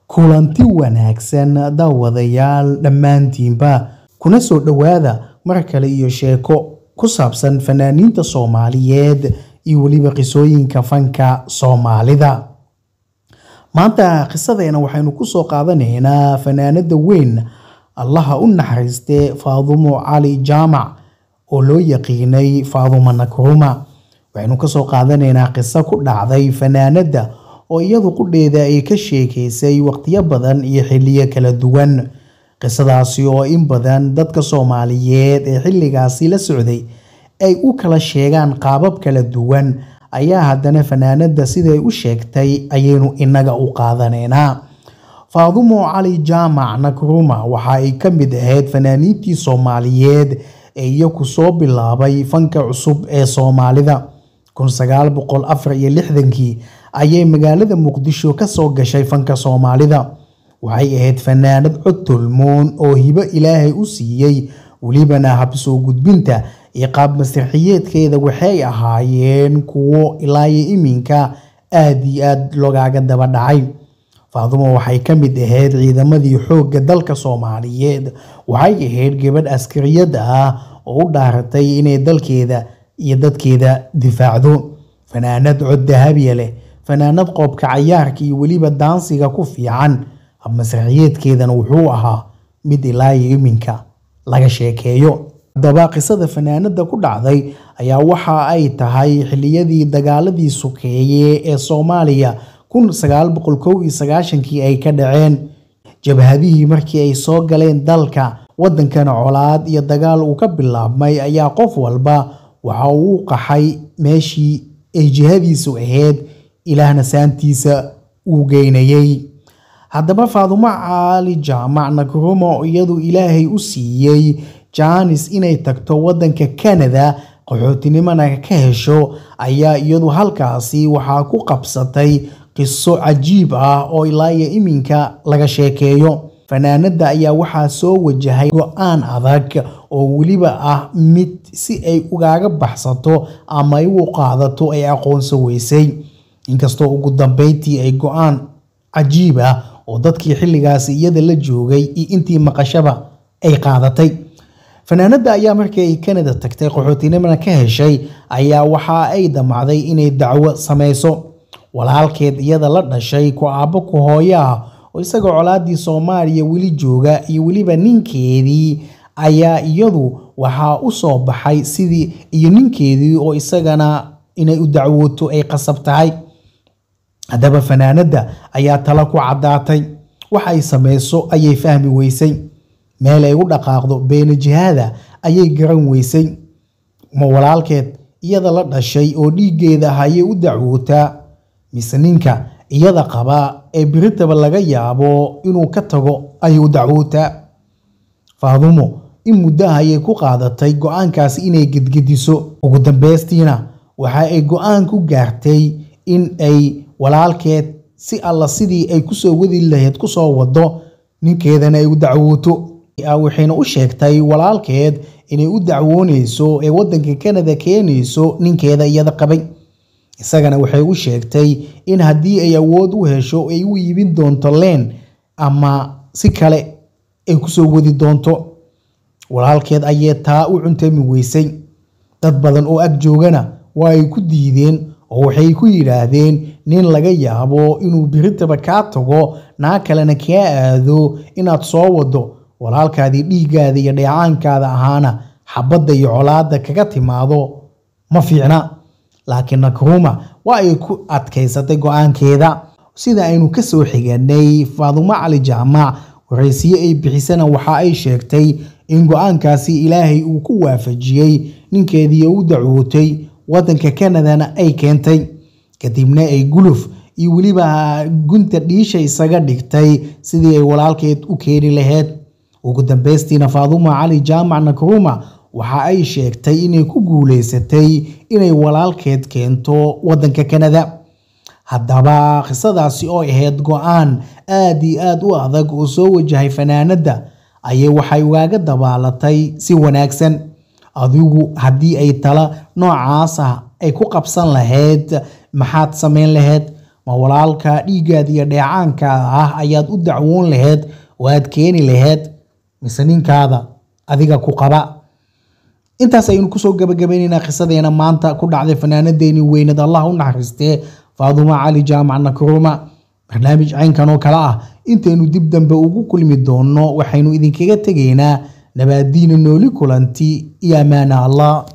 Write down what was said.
kulanti wanaagsan daawadayaal dhammaantiinba kuna soo dhawaada mar kale iyo sheeko ku saabsan fanaaniinta Soomaaliyeed iyo waliba qisooyinka fanka Soomaalida. maanta qisadeena waxaynu ku soo qaadanaynaa fanaanada weyn allaha u naxariiste Faadumo Cali Jaamac oo loo yaqiinay Faadumo Nkrumah. waxaynu ka soo qaadanaynaa qiso ku dhacday fanaanada oo iyadu qudheeda ay ka sheekeysay waqtiyo badan iyo xilliyo kala duwan. qisadaasi oo in badan dadka Soomaaliyeed ee xilligaasi la socday ay u kala sheegaan qaabab kala duwan, ayaa haddana fanaanada siday u sheegtay ayaynu inaga u qaadanaynaa. Faadumo Cali Jaamac Nkrumah waxa ay ka mid ahayd fanaaniintii Soomaaliyeed ee iyagu soo bilaabay fanka cusub ee Soomaalida. 1964 ayay magaalada Muqdisho ka soo gashay fanka Soomaalida. waxay ahayd fanaanad cod tolmoon oo hibo Ilaahay u siiyay, walibana hab soo gudbinta iyo qaab masraxiyeedkeeda waxay ahaayeen kuwo ilaa iminka aad iyo aad loogaga daba dhacay. Faadumo waxay ka mid ahayd ciidamadii xoogga dalka Soomaaliyeed. waxay ahayd gabadh askariyad ah oo u dhaaratay inay dalkeeda iyo dadkeeda difaacdo. fanaanad cod dahabi leh, fanaanad qoobka cayaarka iyo waliba daansiga ku fiican. hab masraxiyeedkeedana wuxuu ahaa mid ilaa iminka laga sheekeeyo. haddaba qisada fanaanada ku dhacday ayaa waxa ay tahay xilliyadii dagaaladii sokeeye ee Soomaaliya 1991 ay ka dhaceen. jabhadihii markii ay soo galeen dalka wadankana colaad iyo dagaal uu ka bilaabmay ayaa qof walba waxa uu qaxay meeshii ay jihadiisu ahayd, ilaahna saantiisa uu geynayay. haddaba Faadumo Cali Jaamac Nkrumah iyadu Ilaahay u siiyay jaanis inay tagto wadanka Canada qaxootinimana ka hesho, ayaa iyadu halkaasi waxaa ku qabsatay qiso cajiib ah oo ilaa iminka laga sheekeeyo. fanaanada ayaa waxaa soo wajahay go'aan adag oo waliba ah mid si ay ugaga baxsato ama ay u qaadato ay aqoonso weysay. inkastoo ugu dambeyntii ay go'aan cajiib ah oo dadkii xilligaasi iyada la joogay iyo intii maqashaba ay qaadatay. fanaanada ayaa markii ay Canada tagtay qaxootinimana ka heshay ayaa waxa ay damacday inay dacwo sameyso. walaalkeed iyada la dhashay ku aabo ku hooyaa oo isaga colaadii Soomaaliya wali jooga iyo waliba ninkeedii ayaa iyadu waxa u soo baxay sidii iyo ninkeedii oo isagana inay u dacwooto ay qasab tahay. haddaba fanaanada ayaa tala ku cadaatay. waxa ay sameyso ayay fahmi weysay, meel ay u dhaqaaqdo been jihada ayay garan weysay. ma walaalkeed iyada la dhashay oo dhiigeeda ayay u dacwootaa, mise ninka iyada qaba ee biritaba laga yaabo inuu ka tago ayay u dacwootaa. Faadumo in muddo ayay ku qaadatay go'aankaasi inay gedgediso. ugu dambeystina waxa ay go'aan ku gaartay in ay walaalkeed si alla sidii ay ku soo wadi lahayd ku soo wado, ninkeedana ay u dacwooto. waxayna u sheegtay walaalkeed inay u dacwoonayso ee wadanka Canada keenayso ninkeeda iyada qabay. isagana waxay u sheegtay in haddii ay awood u hesho ay u iibin doonto leen ama si kale ay ku soo wadi doonto. walaalkeed ayay taa u cuntami weysay. dad badan oo ag joogana waa ay ku diideen oo waxay ku yiraahdeen nin laga yaabo inuu biritaba ka tago naa kalena ka aado inaad soo wado walaalkaadii dhiigaada iyo dheecaankaada ahaana xabadda iyo colaada kaga timaado ma fiicna. laakiin Nkrumah waa ay ku adkaysatay go'aankeeda. sida aynu ka soo xiganay Faadumo Cali Jaamac waraysiyo ay bixisana waxa ay sheegtay in go'aankaasi Ilaahay uu ku waafajiyay, ninkeedii u dacwootay wadanka Canada ay keentay. kadibna ay guluf iyo waliba gunta dhiisha isaga dhigtay sidii ay walaalkeed u keeni lahayd. ugu dambeystina Faadumo Cali Jaamac Nkrumah waxa ay sheegtay inay ku guuleysatay inay walaalkeed keento wadanka Canada. haddaba qisadaasi oo ahayd go'aan aad iyo aad u adag oo soo wajahay fanaanada ayay waxay ugaga dabaalatay si wanaagsan. adigu haddii ay tala noocaas ah ay ku qabsan lahayd maxaad sameyn lahayd? ma walaalka dhiigaada iyo dheecaankaada ah ayaad u dacwoon lahayd oo aad keeni lahayd mise ninkaada adiga ku qaba intaas aynu kusoo gabagabaynaynaa qisadeena maanta ku dhacday fanaanadeeni weynad Allah u naxariistee Faaduma Cali Jaamac Nkrumah barnaamij caynkan oo kala ah intaynu dib dambe ugu kulmi doono waxaynu idinkaga tageynaa nabaadiina nooli kulanti iyo amaana Allah